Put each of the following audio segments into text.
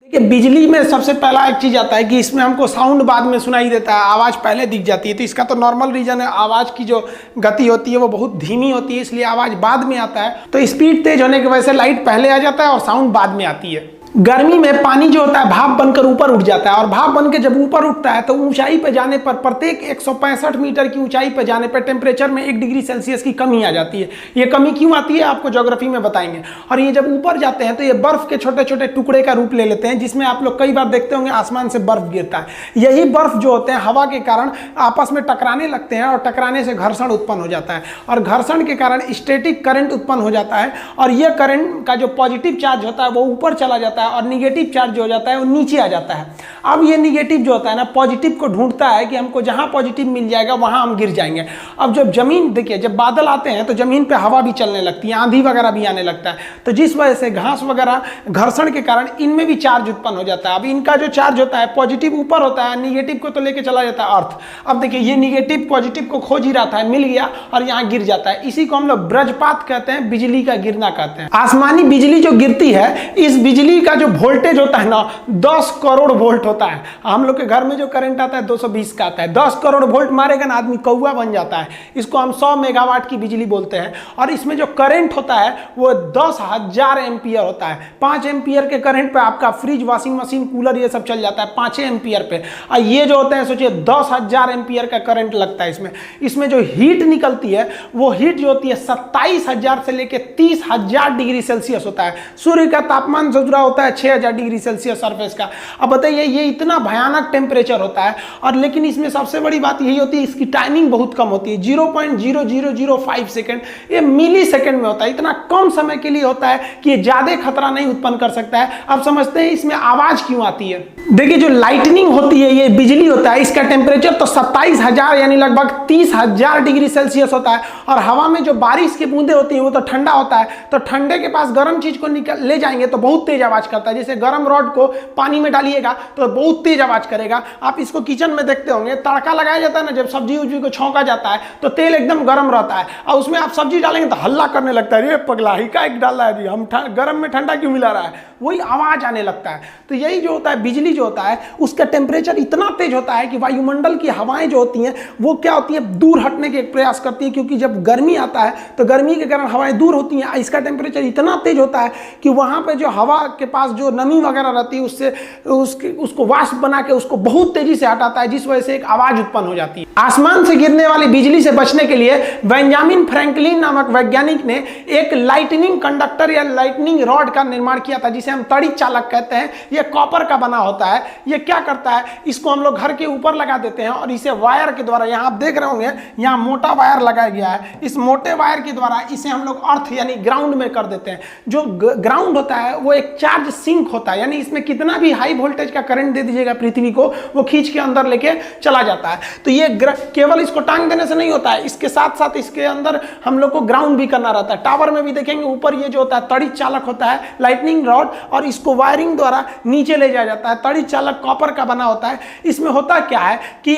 देखिए बिजली में सबसे पहला एक चीज आता है कि इसमें हमको साउंड बाद में सुनाई देता है, आवाज पहले दिख जाती है। तो इसका तो नॉर्मल रीजन है, आवाज की जो गति होती है वो बहुत धीमी होती है, इसलिए आवाज बाद में आता है। तो स्पीड तेज होने की वजह से लाइट पहले आ जाता है और साउंड बाद में आती है। गर्मी में पानी जो होता है भाप बनकर ऊपर उठ जाता है, और भाप बनकर जब ऊपर उठता है तो ऊंचाई पर जाने पर प्रत्येक 165 मीटर की ऊंचाई पर जाने पर टेम्परेचर में 1 डिग्री सेल्सियस की कमी आ जाती है। ये कमी क्यों आती है आपको ज्योग्राफी में बताएंगे। और ये जब ऊपर जाते हैं तो ये बर्फ के छोटे छोटे टुकड़े का रूप ले लेते हैं, जिसमें आप लोग कई बार देखते होंगे आसमान से बर्फ गिरता है। यही बर्फ जो होते हैं हवा के कारण आपस में टकराने लगते हैं, और टकराने से घर्षण उत्पन्न हो जाता है, और घर्षण के कारण स्टैटिक करंट उत्पन्न हो जाता है। और यह करंट का जो पॉजिटिव चार्ज होता है वो ऊपर चला जाता है, और निगेटिव चार्ज जो हो जाता है वो नीचे आ जाता है। अब ये निगेटिव जो होता है ना, पॉजिटिव को ढूंढता है कि हमको जहां पॉजिटिव मिल जाएगा वहां हम गिर जाएंगे। अब जब जमीन, देखिए जब बादल आते हैं तो जमीन पे हवा भी चलने लगती है, आंधी वगैरह भी आने लगता है, तो जिस वजह से घास वगैरह घर्षण के कारण इनमें भी चार्ज उत्पन्न हो जाता है। अब इनका जो चार्ज होता है पॉजिटिव ऊपर होता है, निगेटिव को तो लेके चला जाता है अर्थ। अब देखिए ये निगेटिव पॉजिटिव को खोज ही रहा था, मिल गया और यहाँ गिर जाता है। इसी को हम लोग वज्रपात कहते हैं, बिजली का गिरना कहते हैं। आसमानी बिजली जो गिरती है, इस बिजली का जो वोल्टेज होता है ना 10 करोड़ वोल्ट होता है। हम लोग के घर में जो करंट आता है 220 का आता है, 10 करोड़ वोल्ट मारेगा ना आदमी कौवा बन जाता है। इसको हम 100 मेगावाट की बिजली बोलते हैं। और इसमें जो करंट होता है वो 10,000 एम्पियर होता है। 5 एम्पियर के करंट पे आपका फ्रिज, वॉशिंग मशीन, कूलर ये सब चल जाता है 5 एम्पियर पे। और ये जो होते हैं सोचिए 10,000 एम्पियर का करंट लगता है इसमें। इसमें जो हीट निकलती है वो हीट जो होती है 27,000 से लेकर 30,000 डिग्री सेल्सियस होता है। सूर्य का तापमान जो जुड़ा होता है 6,000 डिग्री सेल्सियस सरफेस का। अब बताइए ये इतना भयानक टेम्परेचर होता है, और लेकिन इसमें सबसे बड़ी बात यही होती है इसकी टाइमिंग बहुत कम होती है, 0.0005 सेकेंड। ये मिली सेकेंड में होता है, इतना कम समय के लिए होता है कि ये ज्यादा खतरा नहीं उत्पन्न कर सकता है। अब समझते हैं इसमें आवाज क्यों आती है। देखिए जो लाइटनिंग होती है, ये बिजली होता है, इसका टेम्परेचर तो 27,000 यानी लगभग 30,000 डिग्री सेल्सियस होता है। और हवा में जो बारिश की बूंदे होती हैं वो तो ठंडा होता है, तो ठंडे के पास गर्म चीज को ले जाएंगे तो बहुत तेज आवाज करता है। जैसे गर्म रॉड को पानी में डालिएगा तो बहुत तेज आवाज करेगा। आप इसको किचन में देखते होंगे, तड़का लगाया जाता है ना, जब सब्जी उब्जी को छौंका जाता है तो तेल एकदम गर्म रहता है, और उसमें आप सब्जी डालेंगे तो हल्ला करने लगता है, ये पगला ही का एक डाला है जी, हम गर्म में ठंडा क्यों मिला रहा है, वही आवाज आने लगता है। तो यही जो होता है बिजली जो होता है उसका टेम्परेचर इतना तेज होता है कि वायुमंडल की हवाएं जो होती हैं वो क्या होती है, दूर हटने के प्रयास करती है। क्योंकि जब गर्मी आता है तो गर्मी के कारण हवाएं दूर होती हैं। इसका टेम्परेचर इतना तेज होता है कि वहां पे जो हवा के पास जो नमी वगैरह रहती है उससे उसको वाष्प बना के उसको बहुत तेजी से हटाता है, जिस वजह से एक आवाज उत्पन्न हो जाती है। आसमान से गिरने वाली बिजली से बचने के लिए बेंजामिन फ्रैंकलिन नामक वैज्ञानिक ने एक लाइटनिंग कंडक्टर या लाइटनिंग रॉड का निर्माण किया था, जिसे हम तड़ी चालक कहते हैं। यह कॉपर का बना होता है। यह क्या करता है, इसको हम लोग घर के ऊपर लगा देते हैं, और इसे वायर के द्वारा, यहाँ आप देख रहे होंगे यहाँ मोटा वायर लगाया गया है, इस मोटे वायर के द्वारा इसे हम लोग अर्थ यानी ग्राउंड में कर देते हैं। जो ग्राउंड होता है वो एक चार्ज सिंक होता है, यानी इसमें कितना भी हाई वोल्टेज का करंट दे दीजिएगा पृथ्वी को, वो खींच के अंदर लेके चला जाता है। तो ये केवल इसको टांग देने से नहीं होता है, इसके साथ साथ इसके अंदर हम लोग को ग्राउंड भी करना रहता है। टावर में भी देखेंगे ऊपर ये जो होता है तड़ी चालक होता है, लाइटनिंग रॉड, और इसको वायरिंग द्वारा नीचे ले जाया जाता है। तड़ी चालक कॉपर का बना होता है। इसमें होता क्या है कि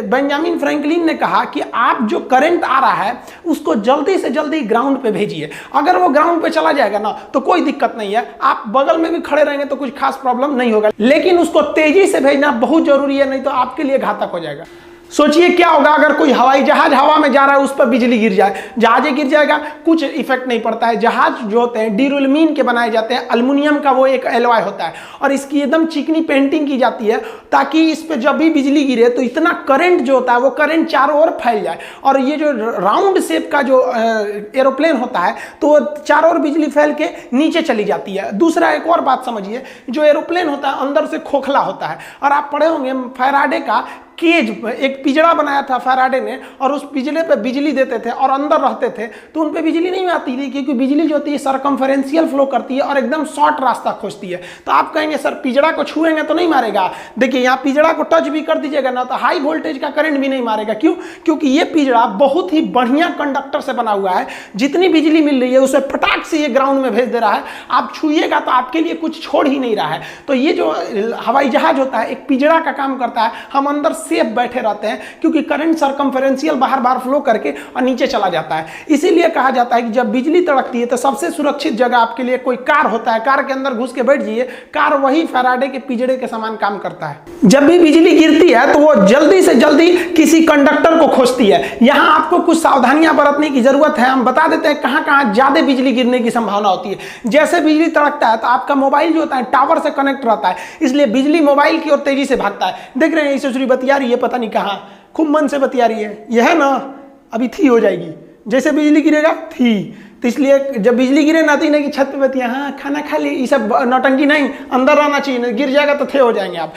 बेंजामिन फ्रैंकलिन ने कहा कि आप जो करंट आ रहा है उसको जल्दी से जल्दी ग्राउंड पे भेजिए। अगर वो ग्राउंड पे चला जाएगा ना तो कोई दिक्कत नहीं है, आप बगल में भी खड़े रहेंगे तो कुछ खास प्रॉब्लम नहीं होगा, लेकिन उसको तेजी से भेजना बहुत जरूरी है, नहीं तो आपके लिए घातक हो जाएगा। सोचिए क्या होगा अगर कोई हवाई जहाज हवा में जा रहा है उस पर बिजली गिर जाए, जहाज गिर जाएगा, कुछ इफेक्ट नहीं पड़ता है। जहाज जो होते हैं ड्यूरेलमीन के बनाए जाते हैं, अल्युमिनियम का वो एक एलॉय होता है, और इसकी एकदम चिकनी पेंटिंग की जाती है ताकि इस पे जब भी बिजली गिरे तो इतना करंट जो होता है वो करंट चारों ओर फैल जाए। और ये जो राउंड शेप का जो एरोप्लेन होता है तो वो चारों ओर बिजली फैल के नीचे चली जाती है। दूसरा एक और बात समझिए, जो एरोप्लेन होता है अंदर से खोखला होता है, और आप पढ़े होंगे फैराडे का केज, एक पिंजड़ा बनाया था फैराडे ने, और उस पिंजड़े पे बिजली देते थे और अंदर रहते थे तो उन पे बिजली नहीं आती थी, क्योंकि बिजली जो होती है सरकमफेरेंशियल फ्लो करती है और एकदम शॉर्ट रास्ता खोजती है। तो आप कहेंगे सर पिंजड़ा को छुएंगे तो नहीं मारेगा। देखिए यहाँ पिंजड़ा को टच भी कर दीजिएगा ना तो हाई वोल्टेज का करंट भी नहीं मारेगा। क्यों? क्योंकि ये पिंजड़ा बहुत ही बढ़िया कंडक्टर से बना हुआ है, जितनी बिजली मिल रही है उसे फटाक से ये ग्राउंड में भेज दे रहा है। आप छुइएगा तो आपके लिए कुछ छोड़ ही नहीं रहा है। तो ये जो हवाई जहाज होता है एक पिंजड़ा का काम करता है, हम अंदर सेफ बैठे रहते हैं, क्योंकि करंट सर्कमफेरेंशियल बाहर बाहर फ्लो करके और नीचे चला जाता है। इसीलिए कहा जाता है कि जब बिजली तड़कती है तो सबसे सुरक्षित जगह आपके लिए कोई कार होता है, कार के अंदर घुस के बैठ जाइए, कार वही फैराडे के पिंजड़े के समान काम करता है। जब भी बिजली गिरती है तो वो जल्दी से जल्दी किसी कंडक्टर को खोजती है। यहां आपको कुछ सावधानियां बरतने की जरूरत है। हम बता देते हैं कहां कहां ज्यादा बिजली गिरने की संभावना होती है। जैसे बिजली तड़कता है तो आपका मोबाइल जो होता है टावर से कनेक्ट रहता है, इसलिए बिजली मोबाइल की ओर तेजी से भागता है। देख रहे हैं ईश्वरी बतिया रही है, पता नहीं कहां, खूब मन से बतिया रही है। यह है ना, अभी थी हो जाएगी, जैसे बिजली गिरेगा थी। तो इसलिए जब बिजली गिरे ना, तीन की छत पे बतिया, हाँ खाना खा ली, ये सब नौटंकी नहीं, अंदर रहना चाहिए, गिर जाएगा तो थे हो जाएंगे आप।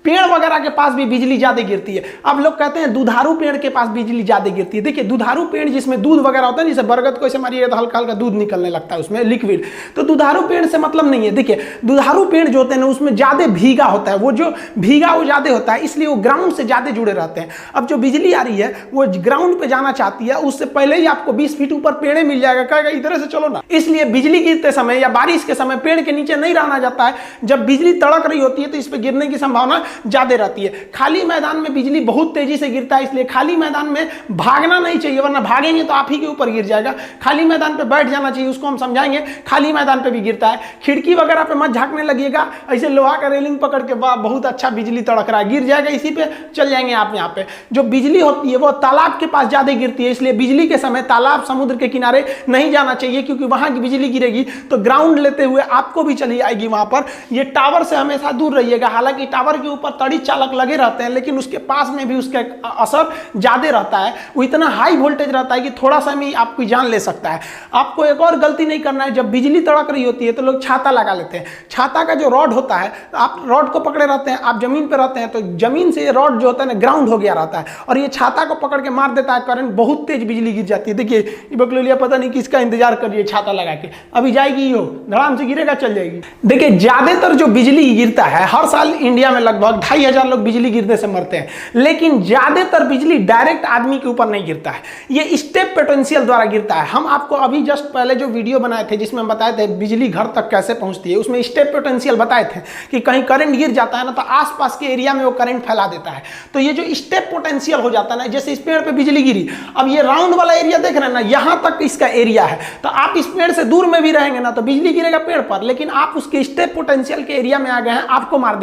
पेड़ वगैरह के पास भी बिजली ज्यादा गिरती है। अब लोग कहते हैं दुधारू पेड़ के पास बिजली ज्यादा गिरती है। देखिए दुधारू पेड़ जिसमें दूध वगैरह होता है, जैसे बरगद को ऐसे मारिए तो हल्का हल्का दूध निकलने लगता है उसमें लिक्विड, तो दुधारू पेड़ से मतलब नहीं है। देखिए दुधारू पेड़ जो होते हैं ना, उसमें ज्यादा भीगा होता है, वो जो भीगा वो ज्यादा होता है, इसलिए वो ग्राउंड से ज्यादा जुड़े रहते हैं। अब जो बिजली आ रही है वो ग्राउंड पे जाना चाहती है, उससे पहले ही आपको 20 फीट ऊपर पेड़ मिल जाएगा, कहेगा इधर से चलो ना। इसलिए बिजली गिरते समय या बारिश के समय पेड़ के नीचे नहीं रहना जाता है। जब बिजली तड़क रही होती है तो इस पर गिरने की संभावना ज्यादा रहती है। खाली मैदान में बिजली बहुत तेजी से गिरता है, इसलिए खाली मैदान में भागना नहीं चाहिए, वरना भागेंगे तो आप ही के ऊपर गिर जाएगा। खाली मैदान पे बैठ जाना चाहिए, उसको हम समझाएंगे। खाली मैदान पे भी गिरता है, खिड़की वगैरह पे मत झांकने लगिएगा, ऐसे लोहा का रेलिंग पकड़ के बहुत अच्छा बिजली तड़क रहा है, गिर जाएगा, इसी पे चल जाएंगे आप। यहाँ पे जो बिजली होती है वो तालाब के पास ज्यादा गिरती है, इसलिए बिजली के समय तालाब समुद्र के किनारे नहीं जाना चाहिए, क्योंकि वहां की बिजली गिरेगी तो ग्राउंड लेते हुए आपको भी चली आएगी वहां पर। ये टावर से हमेशा दूर रहिएगा। हालांकि टावर के ऊपर तड़ी चालक लगे रहते हैं, लेकिन उसके पास में भी उसका असर ज्यादा रहता है। वो इतना हाई वोल्टेज रहता है कि थोड़ा सा में आपकी जान ले सकता है। आपको एक और गलती नहीं करना है, जब बिजली तड़क रही होती है तो लोग छाता लगा लेते हैं। छाता का जो रॉड होता है, आप रॉड को पकड़े रहते हैं, आप जमीन पर रहते हैं तो जमीन से रॉड जो होता है ना ग्राउंड हो गया रहता है, और ये छाता को पकड़ के मार देता है करंट, बहुत तेज बिजली गिर जाती है। देखिए ये बकलोलिया पता नहीं किसका इंतजार कर रही है छाता लगा के, अभी जाएगी, यो धड़ाम से गिरेगा चल जाएगी। देखिए ज्यादातर जो बिजली गिरता है, हर साल इंडिया में लगभग 2500 लोग बिजली गिरने से मरते हैं, लेकिन ज्यादातर बिजली डायरेक्ट आदमी के ऊपर नहीं गिरता है, ये स्टेप पोटेंशियल द्वारा गिरता है। हम आपको अभी जस्ट पहले जो वीडियो बनाए थे जिसमें बताए थे बिजली घर तक कैसे पहुंचती है, उसमें स्टेप पोटेंशियल बताए थे कि कहीं करंट गिर जाता है ना तो आसपास के एरिया में वो करंट फैला देता है। तो ये जो स्टेप पोटेंशियल हो जाता है ना, जैसे इस पेड़ पे बिजली गिरी, अब ये राउंड वाला एरिया देख रहे हैं ना, यहां तक इसका एरिया है, तो आप इस पेड़ से दूर में भी रहेंगे ना तो बिजली गिरेगा पेड़ पर, लेकिन आप उसके स्टेप पोटेंशियल के एरिया में आ गए हैं, आपको मार देगा।